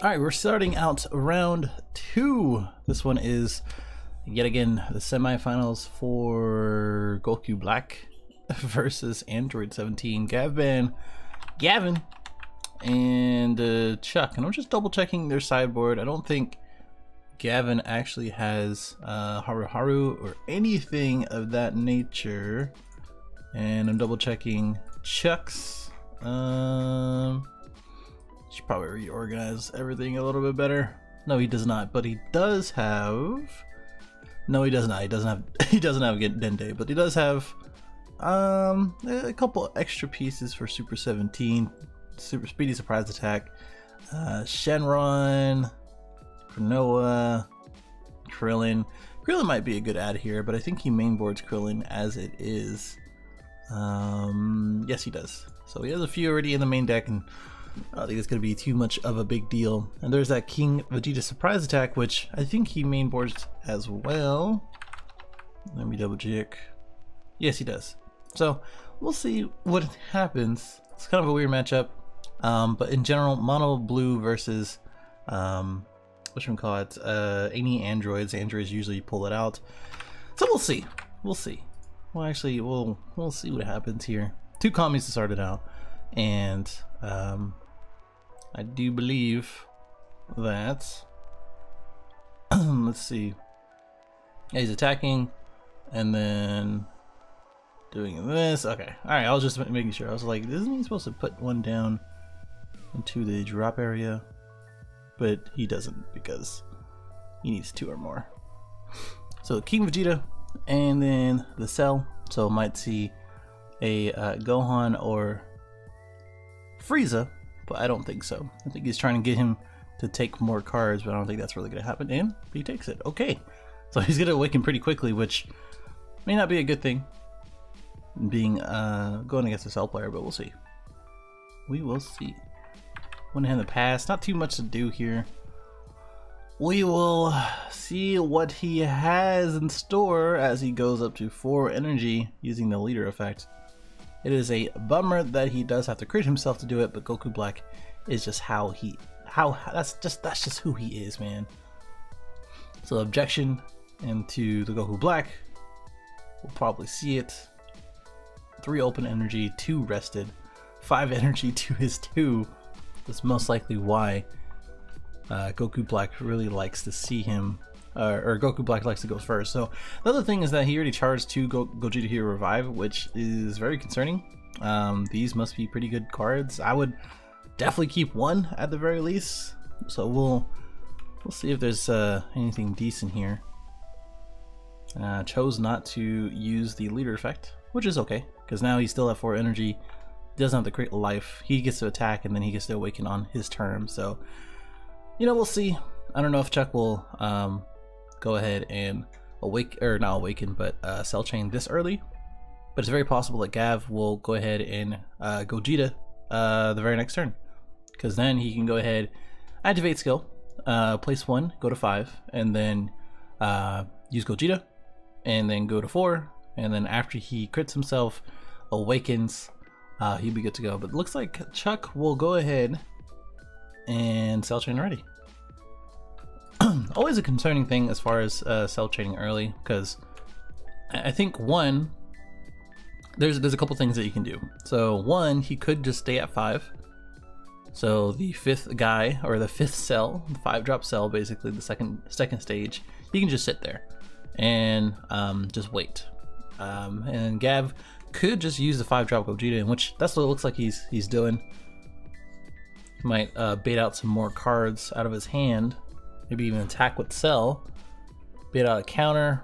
Alright, we're starting out round 2. This one is, yet again, the semifinals for Goku Black versus Android 17. Gavin, and Chuck. And I'm just double checking their sideboard. I don't think Gavin actually has Haru or anything of that nature. And I'm double checking Chuck's. Should probably reorganize everything a little bit better. No, he does not, but he does have. No, he does not. He doesn't have. He doesn't have Dende, but he does have a couple extra pieces for Super 17, Super Speedy Surprise Attack, Shenron, Cronoa, Krillin. Krillin might be a good add here, but I think he mainboards Krillin as it is. Yes, he does. So he has a few already in the main deck, and I don't think it's going to be too much of a big deal. And there's that King Vegeta Surprise Attack, which I think he mainboards as well. Let me double check. Yes, he does. So we'll see what happens. It's kind of a weird matchup. But in general, mono blue versus whatchamacallit, any androids. Androids usually pull it out. So we'll see. We'll see. Well, actually, we'll see what happens here. 2 commies to start it out, and I do believe that let's see. Yeah, he's attacking and then doing this. Okay, all right. I was just making sure. I was like, isn't he supposed to put one down into the drop area? But he doesn't, because he needs 2 or more. So King Vegeta, and then the Cell. So might see a Gohan or Frieza, but I don't think so. I think he's trying to get him to take more cards, but I don't think that's really going to happen. And he takes it. Okay, so he's going to awaken pretty quickly, which may not be a good thing, being going against a Cell player, but we'll see. We will see. One hand the pass. Not too much to do here. We will see what he has in store as he goes up to 4 energy using the leader effect. It is a bummer that he does have to crit himself to do it, but Goku Black is just that's just who he is, man. So objection into the Goku Black. We'll probably see it. 3 open energy, 2 rested, 5 energy to his 2. That's most likely why Goku Black really likes to see him, or Goku Black likes to go first. So the other thing is that he already charged 2 Gogeta Hero Revive, which is very concerning. These must be pretty good cards. I would definitely keep 1 at the very least. So we'll see if there's anything decent here. Chose not to use the leader effect, which is okay, because now he's still at 4 energy. Doesn't have to create life. He gets to attack, and then he gets to awaken on his turn. So, you know, we'll see. I don't know if Chuck will go ahead and not awaken, but Cell Chain this early. But it's very possible that Gav will go ahead and Gogeta the very next turn, because then he can go ahead, activate skill, place 1, go to 5, and then use Gogeta, and then go to 4, and then after he crits himself, awakens, he'll be good to go. But it looks like Chuck will go ahead and Cell Chain ready. Always a concerning thing as far as Cell Chaining early, because I think there's a couple things that you can do. So 1, he could just stay at 5. So the 5th guy, or the 5th cell, the 5-drop cell, basically the second stage, he can just sit there and just wait. And Gav could just use the 5-drop Gogeta, in which that's what it looks like he's doing. He might bait out some more cards out of his hand, maybe even attack with Cell, bait out a counter,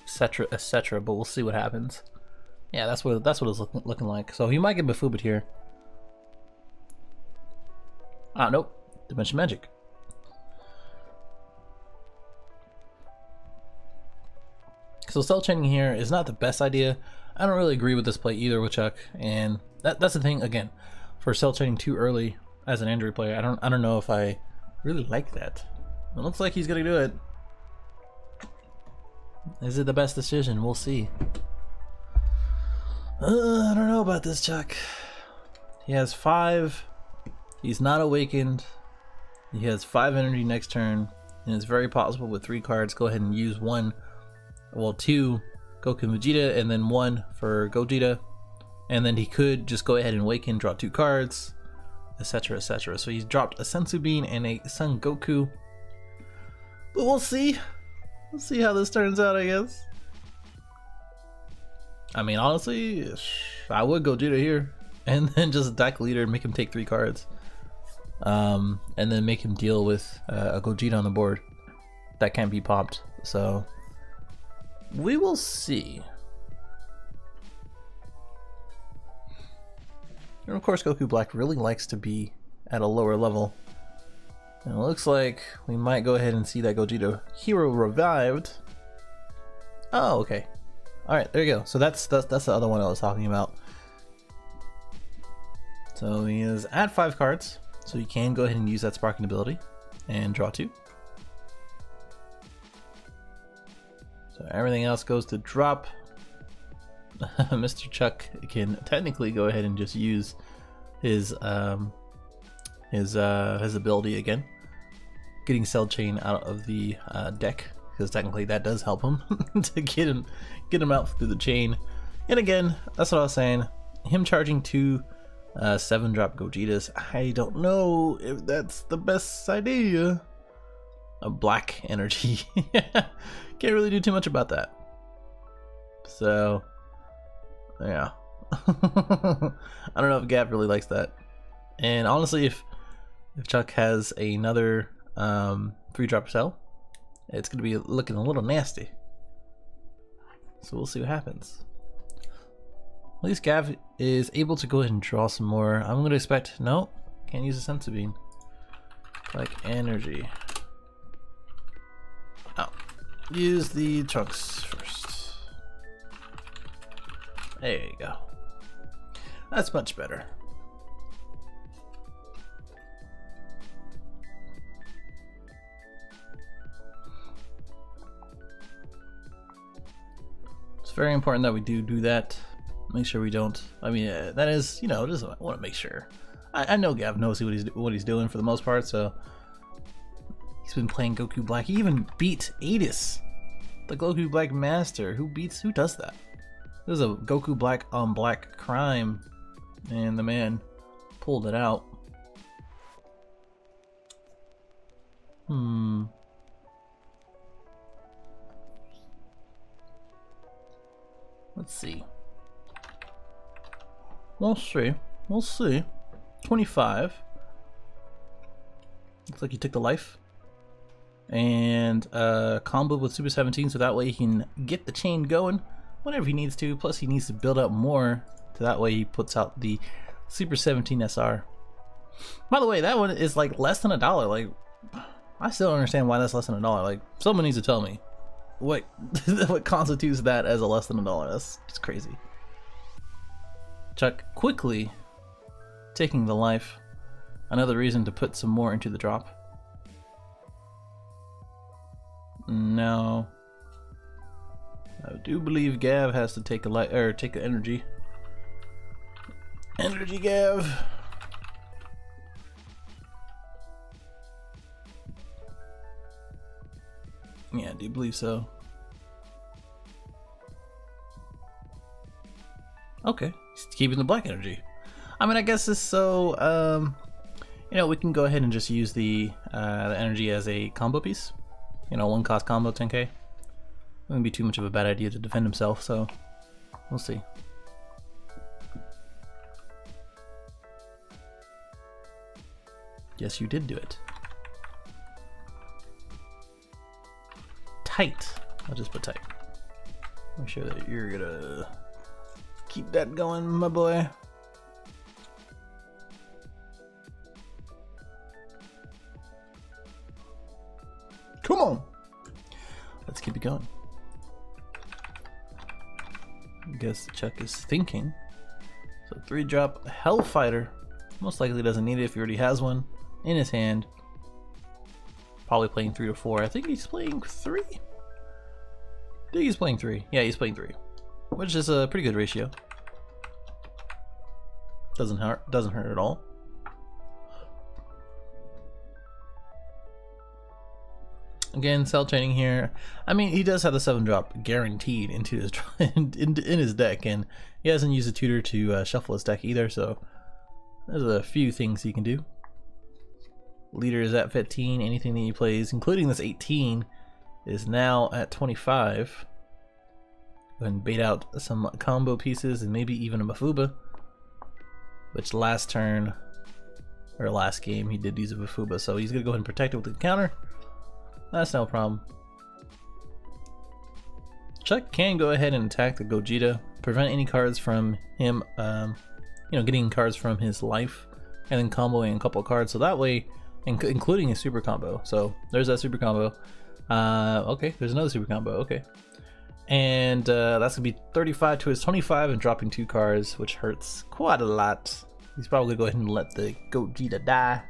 etc., etc. But we'll see what happens. Yeah, that's what it's looking like. So he might get Bafubit here. Ah, nope, Dimension Magic. So Cell Chaining here is not the best idea. I don't really agree with this play either with Chuck, and that's the thing. Again, for Cell Chaining too early as an Android player, I don't know if I really like that. It looks like he's gonna do it. Is it the best decision? We'll see. I don't know about this Chuck. He has 5. He's not awakened. He has 5 energy next turn, and it's very possible with 3 cards, go ahead and use 1, well 2 Goku and Vegeta, and then 1 for Gogeta. And then he could just go ahead and awaken, draw 2 cards, etc, etc. So he's dropped a Senzu Bean and a Son Goku. But we'll see. We'll see how this turns out, I guess. I mean, honestly, I would Gogeta here. And then just deck leader and make him take 3 cards. And then make him deal with a Gogeta on the board. That can't be popped. So we will see. And of course Goku Black really likes to be at a lower level. And it looks like we might go ahead and see that Gogeta hero revived. Oh, okay. Alright, there you go. So that's the other one I was talking about. So he is at 5 cards. So you can go ahead and use that sparking ability and draw 2. So everything else goes to drop. Mr. Chuck can technically go ahead and just use his ability again, getting Cell Chain out of the deck, because technically that does help him to get him out through the chain. And again, that's what I was saying. Him charging 2 7-drop Gogetas, I don't know if that's the best idea. A black energy. Can't really do too much about that. So yeah. I don't know if Gav really likes that. And honestly, if Chuck has another 3-drop cell, it's gonna be looking a little nasty. So we'll see what happens. At least Gav is able to go ahead and draw some more. I'm gonna expect, no, can't use a Senzu Bean. Like energy. Oh, use the Trunks first. There you go. That's much better. It's very important that we do that. Make sure we don't. I mean, that is, you know, just want to make sure. I know Gav knows what he's doing for the most part, so he's been playing Goku Black. He even beat Adis, the Goku Black Master. Who does that? This is a Goku Black on Black crime, and the man pulled it out. Let's see. We'll see. We'll see. 25. Looks like he took the life. And combo with Super 17, so that way he can get the chain going whenever he needs to. Plus he needs to build up more, so that way he puts out the Super 17 SR. By the way, that one is like less than $1. Like, I still don't understand why that's less than $1. Like, someone needs to tell me what what constitutes that as a less than $1. That's just crazy. Chuck quickly taking the life. Another reason to put some more into the drop. No. I do believe Gav has to take a light, or take an energy. Energy, Gav. Yeah, I do believe so. Okay, he's keeping the black energy. I mean, I guess this so, you know, we can go ahead and just use the energy as a combo piece. You know, 1-cost combo 10k. Wouldn't be too much of a bad idea to defend himself, so we'll see. Yes, you did do it. Tight. I'll just put tight. Make sure that you're gonna keep that going, my boy. Come on. Let's keep it going. I guess Chuck is thinking. So 3-drop Hellfighter. Most likely doesn't need it if he already has one in his hand. Probably playing 3 to 4. I think he's playing 3. I think he's playing 3. Yeah, he's playing 3. Which is a pretty good ratio. Doesn't hurt at all. Again, cell chaining here. I mean, he does have the 7-drop guaranteed into his in his deck, and he hasn't used a tutor to shuffle his deck either. So there's a few things he can do. Leader is at 15. Anything that he plays, including this 18, is now at 25. Go ahead and bait out some combo pieces and maybe even a Mafuba. Which last turn, or last game, he did use a Mafuba. So he's going to go ahead and protect it with the counter. That's no problem. Chuck can go ahead and attack the Gogeta, prevent any cards from him, getting cards from his life, and then comboing a couple of cards. So that way, including a super combo. So there's that super combo. Okay, there's another super combo. Okay, and that's gonna be 35 to his 25 and dropping 2 cards, which hurts quite a lot. He's probably gonna go ahead and let the Gogeta die.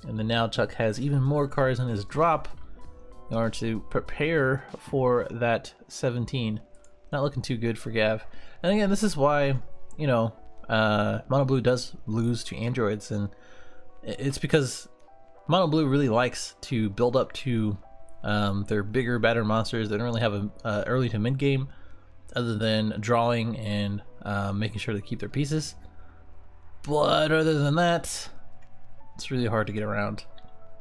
And then now Chuck has even more cards in his drop in order to prepare for that 17. Not looking too good for Gav. And again, this is why, Mono Blue does lose to androids, and it's because Mono Blue really likes to build up to their bigger, badder monsters. They don't really have a early to mid game other than drawing and making sure to keep their pieces. But other than that, it's really hard to get around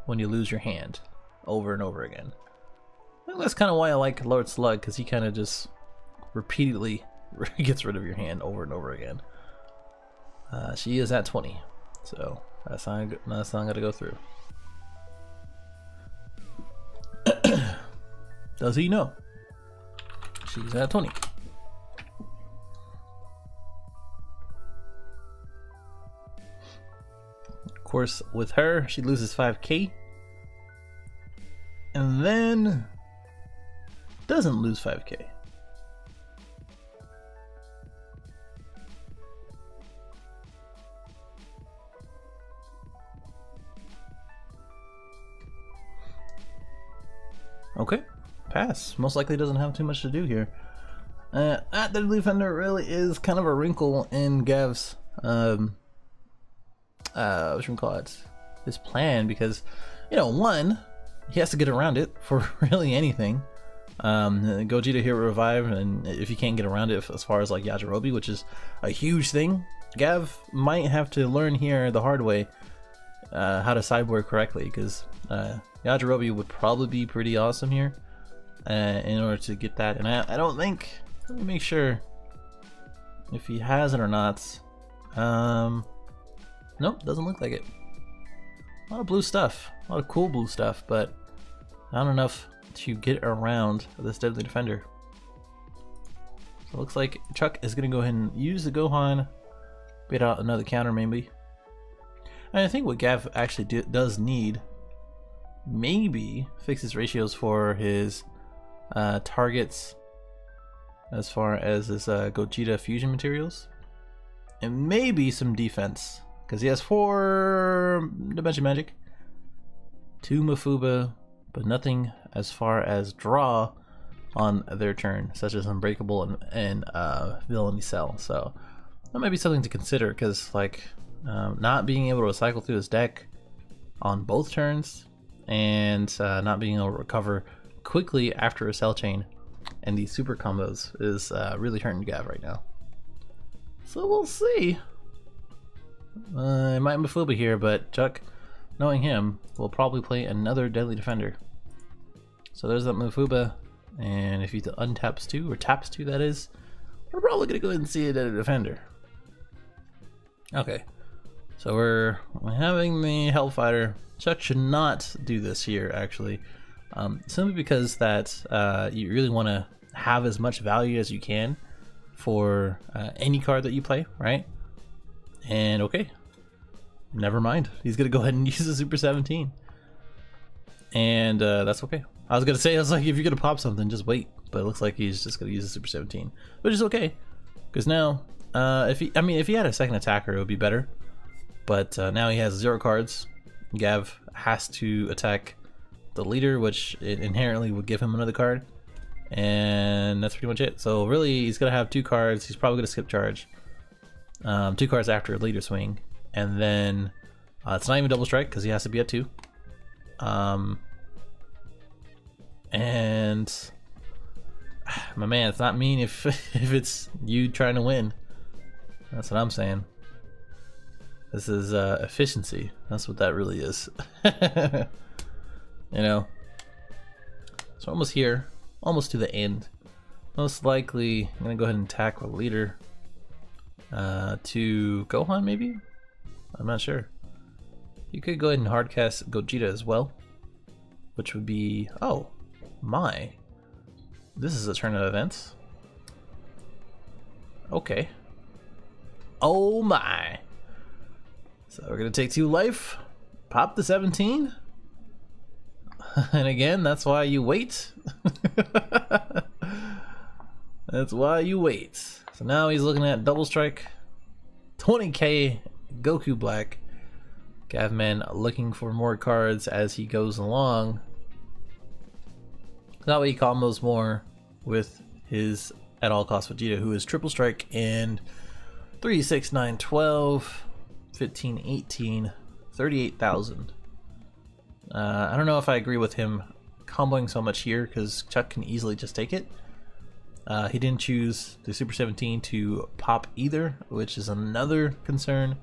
when you lose your hand over and over again. I think that's kind of why I like Lord Slug, because he kind of just repeatedly gets rid of your hand over and over again. She is at 20, so that's not gonna go through. Does he know? She's at 20. Of course, with her, she loses 5k, and then doesn't lose 5k. Okay, pass. Most likely doesn't have too much to do here. That Deadly Defender really is kind of a wrinkle in Gav's his plan, because one, he has to get around it for really anything. Gogeta here revive, and if you can't get around it as far as like Yajirobe, which is a huge thing, Gav might have to learn here the hard way how to sideboard correctly, because Yajirobe would probably be pretty awesome here in order to get that. And I don't think, let me make sure if he has it or not. Nope, doesn't look like it. A lot of blue stuff, a lot of cool blue stuff, but not enough to get around this Deadly Defender. So it looks like Chuck is going to go ahead and use the Gohan, bait out another counter maybe. And I think what Gav actually does need, maybe fix his ratios for his targets as far as his Gogeta fusion materials, and maybe some defense, because he has 4 Dimension Magic, 2 Mafuba, but nothing as far as draw on their turn, such as Unbreakable and Villainy Cell. So that might be something to consider, because like not being able to cycle through his deck on both turns, and not being able to recover quickly after a cell chain and these super combos is really hurting Gav right now. So we'll see. It might be Mafuba here, but Chuck, knowing him, will probably play another Deadly Defender. So there's that Mafuba, and if he untaps 2, or taps 2 that is, we're probably gonna go ahead and see a Deadly Defender. Okay, so we're having the Hellfighter. Chuck should not do this here, actually, simply because that you really want to have as much value as you can for any card that you play, right? And okay, never mind. He's gonna go ahead and use the Super 17, and that's okay. I was gonna say, I was like, if you're gonna pop something, just wait. But it looks like he's just gonna use the Super 17, which is okay, because now, if he had a second attacker, it would be better. But now he has 0 cards. Gav has to attack the leader, which it inherently would give him another card, and that's pretty much it. So really, he's gonna have 2 cards. He's probably gonna skip charge. 2 cards after leader swing, and then it's not even double strike because he has to be at 2. And my man, it's not mean if if it's you trying to win. That's what I'm saying. This is efficiency. That's what that really is. You know. So we're almost here, almost to the end. Most likely, I'm gonna go ahead and tackle leader to Gohan, maybe. I'm not sure. You could go ahead and hardcast Gogeta as well, which would be, oh my, this is a turn of events. Okay. Oh my. So we're gonna take 2 life, pop the 17, and again, that's why you wait. That's why you wait. So now he's looking at double strike, 20k Goku Black. Gavman looking for more cards as he goes along. That way he combos more with his at all cost Vegeta, who is triple strike and 3, 6, 9, 12, 15, 18, 38,000. I don't know if I agree with him comboing so much here because Chuck can easily just take it. He didn't choose the Super 17 to pop either, which is another concern.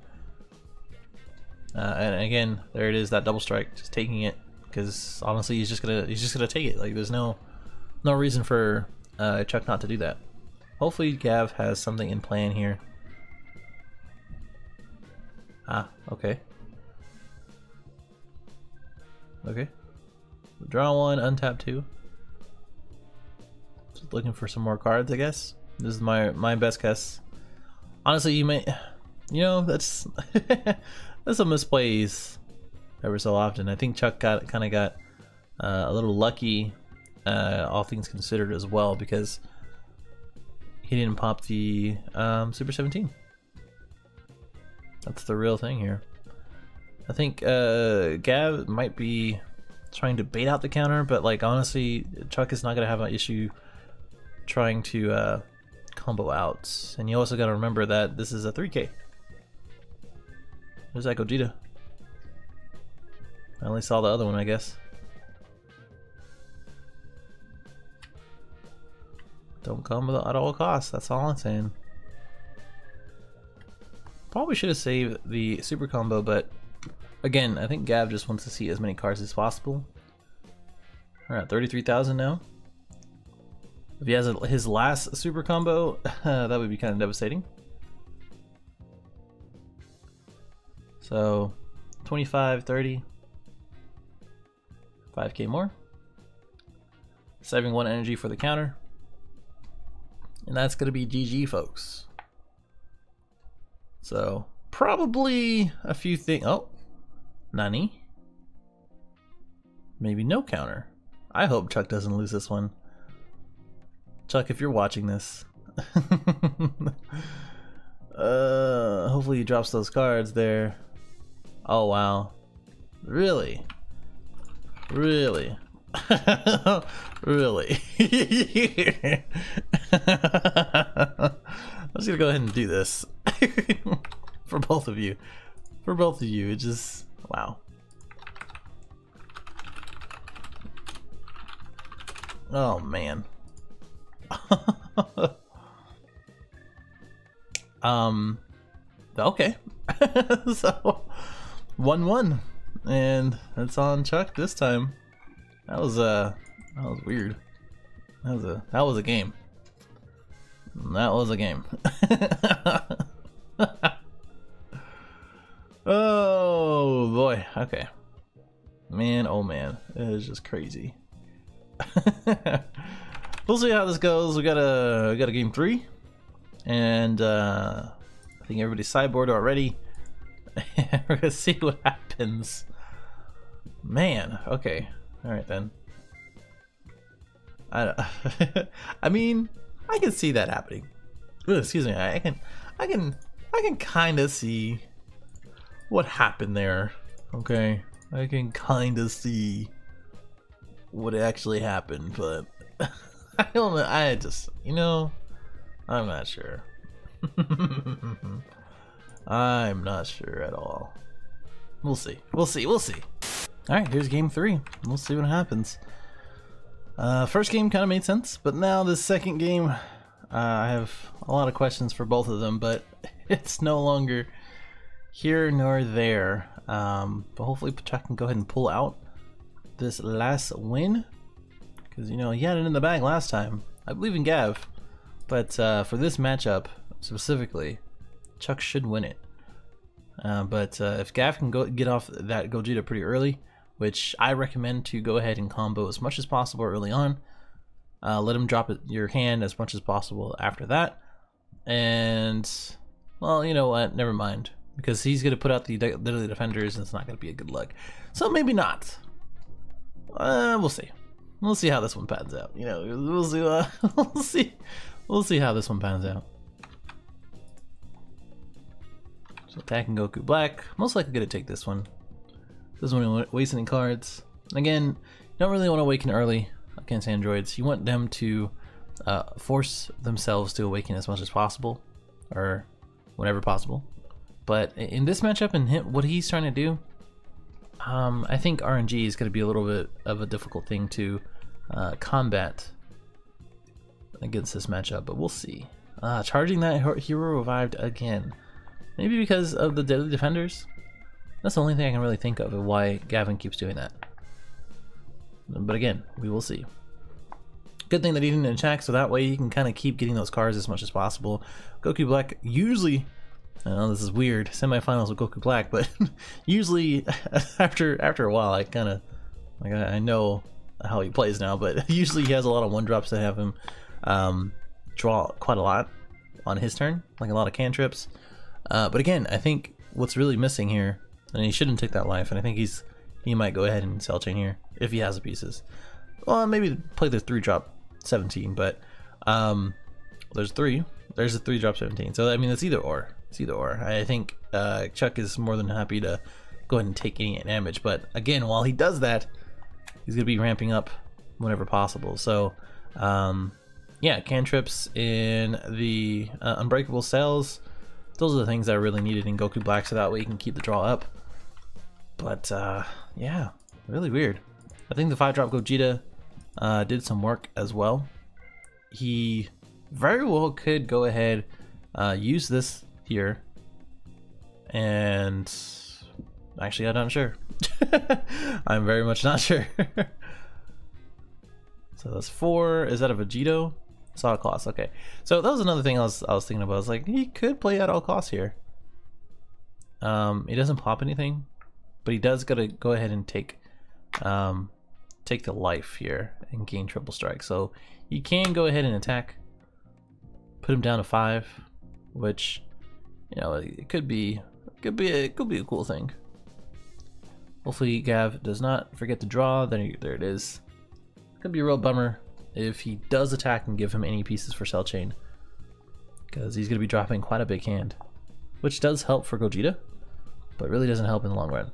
And again, there it is, that double strike, just taking it, because honestly, he's just gonna take it. Like, there's no reason for Chuck not to do that. Hopefully, Gav has something in plan here. Ah, okay. Okay. Draw 1, untap 2. Just looking for some more cards, I guess. This is my best guess. Honestly, you know, that's that's a misplays ever so often. I think Chuck kind of got a little lucky, all things considered as well, because he didn't pop the Super 17. That's the real thing here. I think Gav might be trying to bait out the counter, but like honestly, Chuck is not gonna have an issue trying to combo out. And you also gotta remember that this is a 3K. There's that Gogeta. I only saw the other one, I guess. Don't combo at all costs, that's all I'm saying. Probably should have saved the super combo, but again, I think Gav just wants to see as many cards as possible. We're at 33,000 now. If he has his last super combo, that would be kind of devastating. So 25, 30, 5k more. Saving 1 energy for the counter. And that's going to be GG, folks. So probably a few things. Oh, Nani? Maybe no counter. I hope Chuck doesn't lose this one. Chuck, if you're watching this, hopefully he drops those cards there. Oh wow, really, really, really. I'm just gonna go ahead and do this for both of you. For both of you, it just wow. Oh man. Okay. So 1-1, and it's on Chuck this time. That was weird. That was a game. That was a game. Oh boy. Okay. Man, oh man, it is just crazy. We'll see how this goes. We got a game 3, and I think everybody's sideboard already. We're gonna see what happens. Man, okay, all right then. I mean, I can see that happening. Ooh, excuse me. I can kind of see what happened there. Okay, I can kind of see what actually happened, but I don't know. I just, you know, I'm not sure. I'm not sure at all. We'll see. We'll see. We'll see. Alright, here's game 3. We'll see what happens. First game kind of made sense, but now this second game, I have a lot of questions for both of them, but it's no longer here nor there. But hopefully Chuck can go ahead and pull out this last win, because, you know, he had it in the bag last time. I believe in Gav, but for this matchup specifically, Chuck should win it. But if Gav can get off that Gogeta pretty early, which I recommend to go ahead and combo as much as possible early on. Let him drop your hand as much as possible after that. And, well, you know what? Never mind. Because he's going to put out the Deadly Defenders and it's not going to be a good luck. So maybe not. We'll see. We'll see how this one pans out. You know, we'll see. We'll see how this one pans out. So attacking Goku Black. Most likely going to take this one. Doesn't want to waste any cards. Again, you don't really want to awaken early against androids. You want them to force themselves to awaken as much as possible, or whenever possible. But in this matchup and what he's trying to do, I think RNG is going to be a little bit of a difficult thing to combat against this matchup, but we'll see. Charging that hero revived again. Maybe because of the Deadly Defenders? That's the only thing I can really think of why Gavin keeps doing that. But again, we will see. Good thing that he didn't attack, so that way he can kind of keep getting those cards as much as possible. Goku Black usually, I know this is weird, semifinals with Goku Black, but usually after a while I kind of, like, I know how he plays now, but usually he has a lot of 1-drops that have him draw quite a lot on his turn, like a lot of cantrips. But again, I think what's really missing here, and he shouldn't take that life, and I think he might go ahead and cell chain here if he has the pieces. Well, maybe play the 3-drop 17, but there's a 3-drop 17. So I mean, it's either or. It's either or. I think Chuck is more than happy to go ahead and take any damage, but again, while he does that, he's gonna be ramping up whenever possible. So yeah, cantrips in the unbreakable cells. Those are the things that are really needed in Goku Black, so that way you can keep the draw up. But yeah, really weird. I think the 5-drop Gogeta did some work as well. He very well could go ahead, use this here, and actually I'm not sure. I'm very much not sure. So that's 4. Is that a Vegito? Saw a cost. Okay, so that was another thing I was thinking about. I was like, he could play at all costs here. He doesn't pop anything, but he does gotta go ahead and take the life here and gain triple strike. So you can go ahead and attack, put him down to 5, which, you know, it could be a cool thing. Hopefully Gav does not forget to draw. There it is. Could be a real bummer if he does attack and give him any pieces for cell chain, because he's going to be dropping quite a big hand, which does help for Gogeta, but really doesn't help in the long run.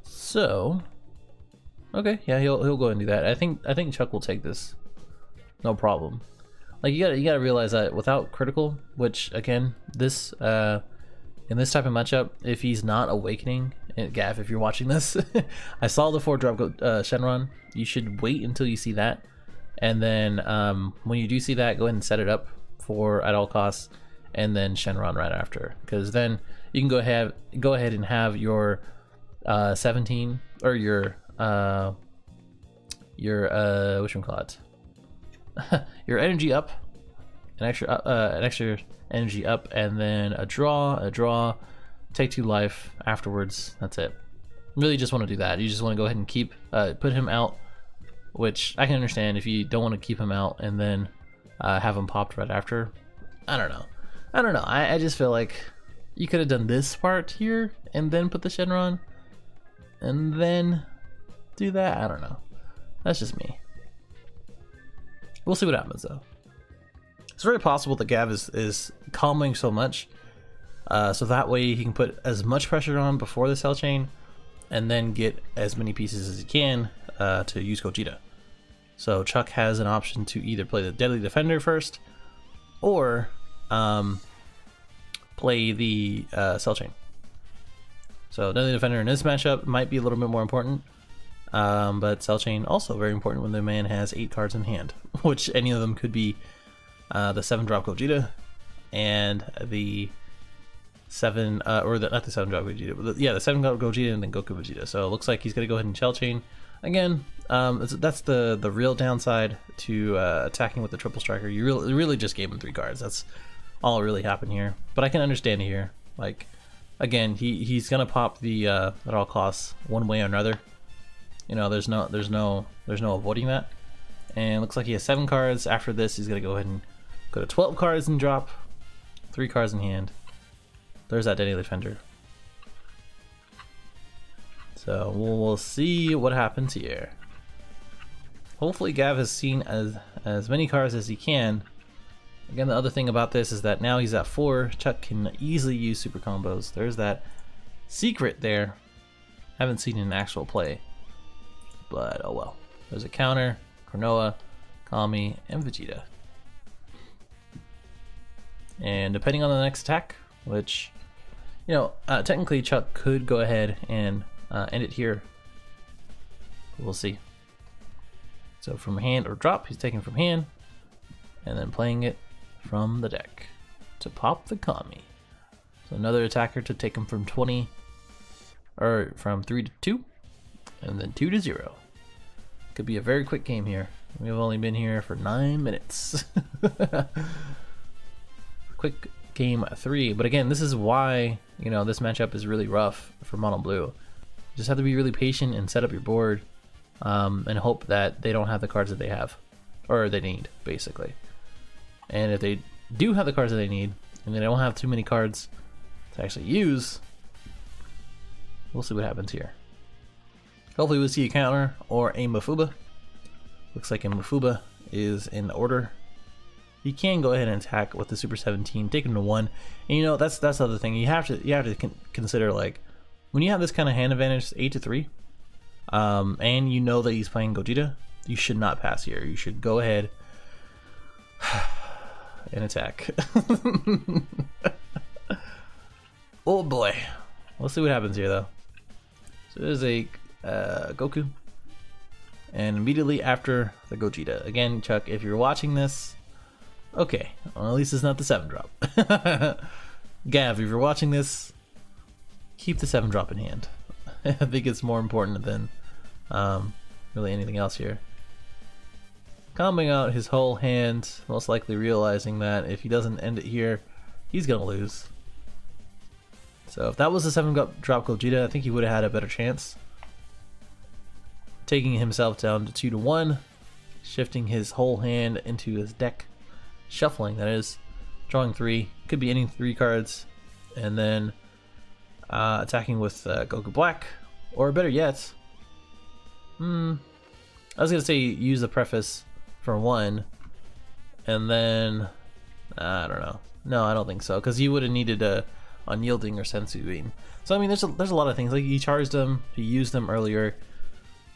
So, okay, yeah, he'll go and do that. I think Chuck will take this, no problem. Like, you gotta realize that without critical, which again, this in this type of matchup, if he's not awakening, and Gav, if you're watching this, I saw the 4-drop Shenron. You should wait until you see that, and then when you do see that, go ahead and set it up for at all costs, and then Shenron right after, because then you can go ahead and have your 17 or your whatchamacallit, your energy up, an extra energy up, and then a draw, take 2 life afterwards. That's it. Really just want to do that. You just want to go ahead and keep put him out, which I can understand if you don't want to keep him out and then have him popped right after. I don't know. I just feel like you could have done this part here and then put the Shenron and then do that. I don't know. That's just me. We'll see what happens though. It's very possible that Gav is calming so much, so that way he can put as much pressure on before the cell chain, and then get as many pieces as he can to use Gogeta. So Chuck has an option to either play the Deadly Defender first, or play the cell chain. So Deadly Defender in this matchup might be a little bit more important. But Cell Chain also very important when the man has 8 cards in hand, which any of them could be the 7-drop Gogeta and the 7 or the, not the 7-drop Vegeta, but the 7-drop Gogeta and then Goku Vegeta. So it looks like he's gonna go ahead and Shell Chain again. That's the real downside to attacking with the triple striker. You really just gave him 3 cards. That's all that really happened here. But I can understand it here. Like again, he's gonna pop the at all costs one way or another. You know, there's no avoiding that. And it looks like he has 7 cards. After this, he's gonna go ahead and go to 12 cards and drop 3 cards in hand. There's that Deadly Defender. So we'll see what happens here. Hopefully Gav has seen as many cards as he can. Again, the other thing about this is that now he's at 4. Chuck can easily use super combos. There's that secret there. Haven't seen it in actual play. But oh well. There's a counter, Cronoa, Kami, and Vegeta. And depending on the next attack, which, you know, technically Chuck could go ahead and end it here. We'll see. So from hand or drop, he's taking from hand, and then playing it from the deck to pop the Kami. So another attacker to take him from 20, or from 3 to 2, and then 2 to 0. Could be a very quick game here. We've only been here for 9 minutes. Quick game 3, but again, this is why, you know, this matchup is really rough for Mono Blue. You just have to be really patient and set up your board, and hope that they don't have the cards that they have, or they need, basically. And if they do have the cards that they need, and they don't have too many cards to actually use, we'll see what happens here. Hopefully we'll see a counter or a Mafuba. Looks like a Mafuba is in order. He can go ahead and attack with the Super 17, take him to 1. And you know, that's the other thing. You have to consider, like, when you have this kind of hand advantage, 8 to 3, and you know that he's playing Gogeta, you should not pass here. You should go ahead and attack. Oh boy. We'll see what happens here though. So there's a Goku, and immediately after the Gogeta. Again, Chuck, if you're watching this, okay, well, at least it's not the 7-drop. Gav, if you're watching this, keep the 7-drop in hand. I think it's more important than really anything else here. Comboing out his whole hand, most likely realizing that if he doesn't end it here, he's gonna lose. So if that was the 7-drop Gogeta, I think he would have had a better chance. Taking himself down to 2 to 1, shifting his whole hand into his deck, shuffling, that is, drawing 3, could be any 3 cards, and then attacking with Goku Black, or better yet, I was gonna say use the preface for 1, and then I don't know. No, I don't think so, because he would have needed a Unyielding or Sensu Beam. So I mean, there's a lot of things. Like, he charged them, he used them earlier.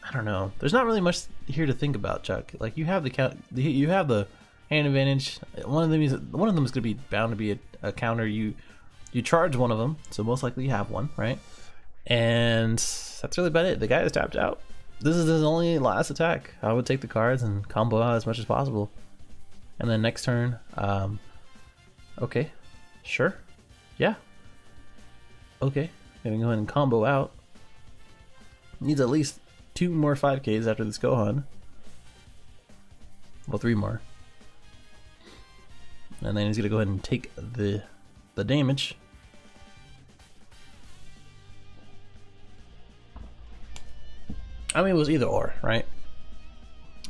I don't know. There's not really much here to think about, Chuck. Like, you have the hand advantage. One of them is going to be bound to be a counter. You charge one of them, so most likely you have one, right? And that's really about it. The guy is tapped out. This is his only last attack. I would take the cards and combo out as much as possible. And then next turn, okay, sure, yeah, okay. Gonna go ahead and combo out. Needs at least 2 more 5Ks after this Gohan. Well, 3 more. And then he's gonna go ahead and take the damage. I mean, it was either or, right?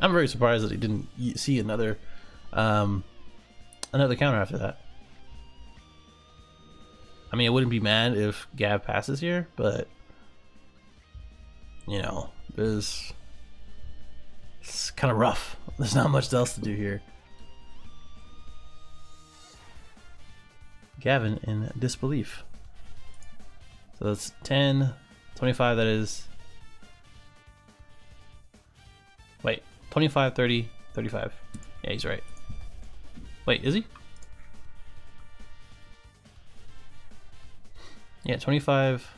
I'm very surprised that he didn't see another counter after that. I mean, I wouldn't be mad if Gav passes here, but you know, it's kind of rough. There's not much else to do here. Gavin in disbelief. So that's 10, 25, that is. Wait, 25, 30, 35. Yeah, he's right. Wait, is he? Yeah, 25,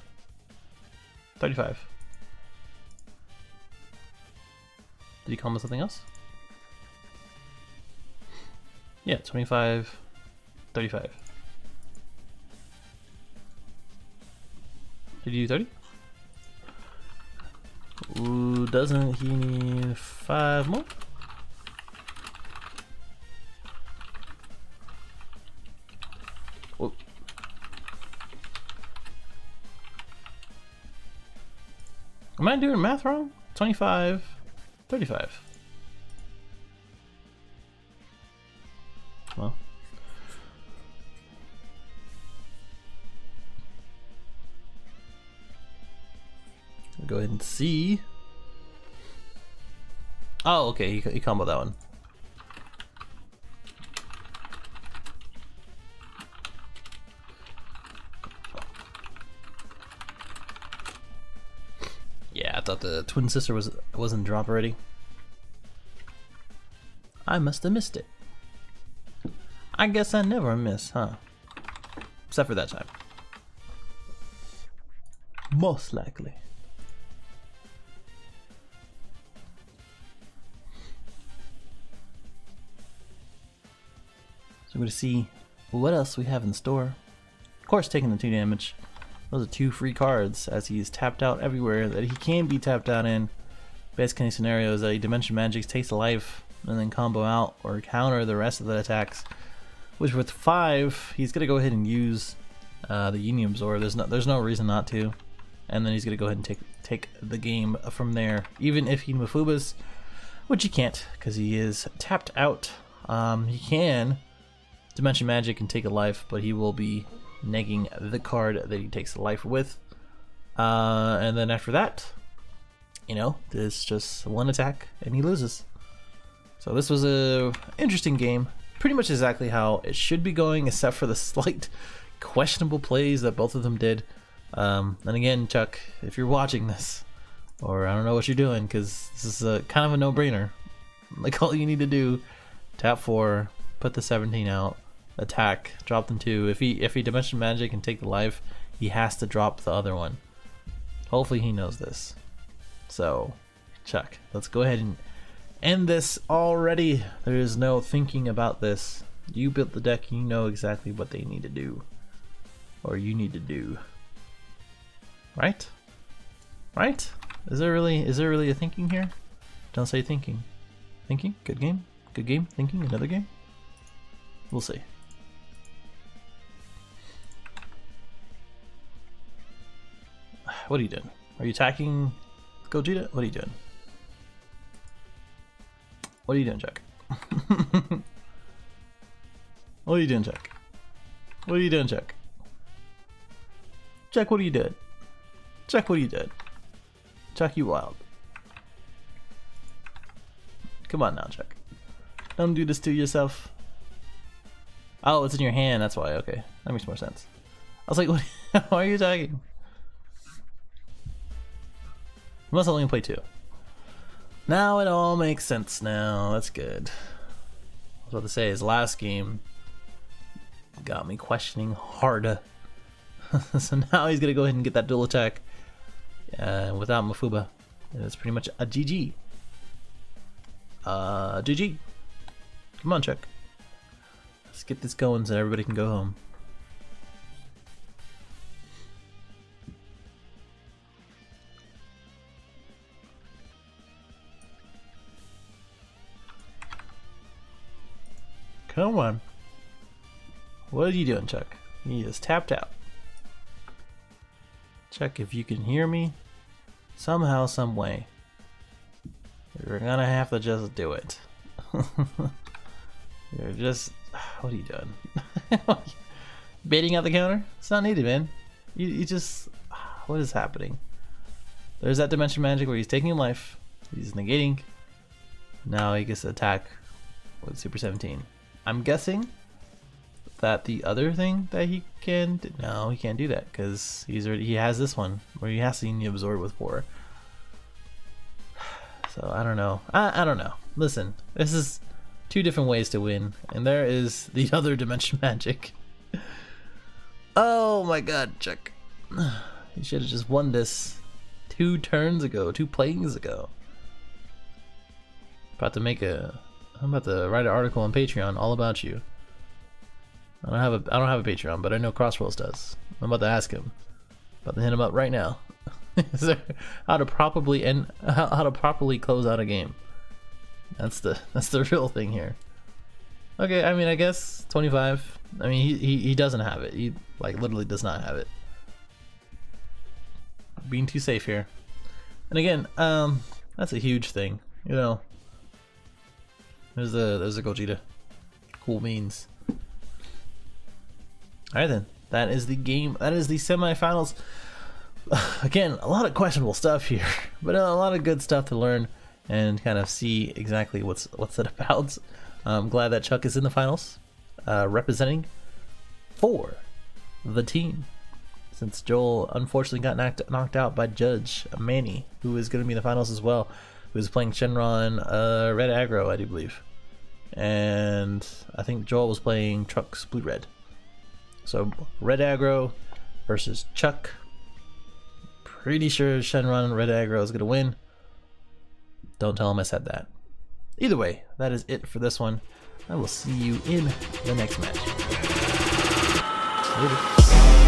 35. Did he combo something else? Yeah, 25, 35. Did you do 30? Ooh, doesn't he need 5 more? Whoa. Am I doing math wrong? 25, 35. Well. Go ahead and see. Oh, okay, he comboed that one. Yeah, I thought the twin sister wasn't dropped already. I must have missed it. I guess I never miss, huh? Except for that time. Most likely. So we're going to see what else we have in store. Of course, taking the 2 damage. Those are 2 free cards as he's tapped out everywhere that he can be tapped out in. Best case scenario is that he Dimension Magic takes a life and then combo out or counter the rest of the attacks. Which with 5, he's going to go ahead and use the Union Absorb. There's no reason not to. And then he's going to go ahead and take the game from there. Even if he Mafubas, which he can't because he is tapped out. He can Dimension Magic and take a life, but he will be negging the card that he takes the life with. And then after that, you know, there's just 1 attack and he loses. So this was a interesting game. Pretty much exactly how it should be going, except for the slight questionable plays that both of them did. And again, Chuck, if you're watching this, or I don't know what you're doing, because this is a kind of a no-brainer. Like, all you need to do, tap 4, put the 17 out, attack, drop them 2. If he Dimension Magic and take the life, he has to drop the other one. Hopefully he knows this. So, Chuck, let's go ahead and end this already. There is no thinking about this. You built the deck, you know exactly what they need to do. Or you need to do. Right? Right? Is there really a thinking here? Don't say thinking. Thinking? Good game? Good game? Thinking? Another game? We'll see. What are you doing? Are you attacking Gogeta? What are you doing? What are you doing, Chuck? What are you doing, Chuck? What are you doing, Chuck? Chuck, what are you doing? Chuck, what are you doing? Chuck, you wild. Come on now, Chuck. Don't do this to yourself. Oh, it's in your hand, that's why. Okay, that makes more sense. I was like, what, why are you attacking? You must only play 2. Now it all makes sense now. That's good. I was about to say, his last game got me questioning hard. So now he's going to go ahead and get that dual attack without Mafuba. And it's pretty much a GG. GG. Come on, Chuck. Let's get this going so everybody can go home. Come on. What are you doing, Chuck? He is tapped out. Chuck, if you can hear me, somehow, some way, you're gonna have to just do it. You're just... What are you doing? Baiting out the counter? It's not needed, man. You just... What is happening? There's that Dimension Magic where he's taking a life. He's negating. Now he gets to attack with Super 17. I'm guessing that the other thing that he can do, no, he can't do that because he has this one where he has to absorb with 4. So I don't know. I don't know. Listen, this is 2 different ways to win, and there is the other Dimension Magic. Oh my God, Chuck! You should have just won this 2 turns ago, 2 plays ago. I'm about to write an article on Patreon all about you. I don't have a Patreon, but I know Crossworlds does. I'm about to ask him. About to hit him up right now. how to properly close out a game. That's the real thing here. Okay, I mean, I guess 25. I mean, he doesn't have it. He like literally does not have it. Being too safe here. And again, that's a huge thing. You know. There's a Gogeta. Cool beans. Alright then. That is the game. That is the semifinals. Again, a lot of questionable stuff here, but a lot of good stuff to learn and kind of see exactly what's it about. I'm glad that Chuck is in the finals, representing for the team. Since Joel unfortunately got knocked out by Judge Manny, who is going to be in the finals as well, who is playing Shenron Red Aggro, I do believe. And I think Joel was playing Trunks Blue Red. So Red Aggro versus Chuck. Pretty sure Shenron Red Aggro is going to win. Don't tell him I said that. Either way, that is it for this one. I will see you in the next match. Later.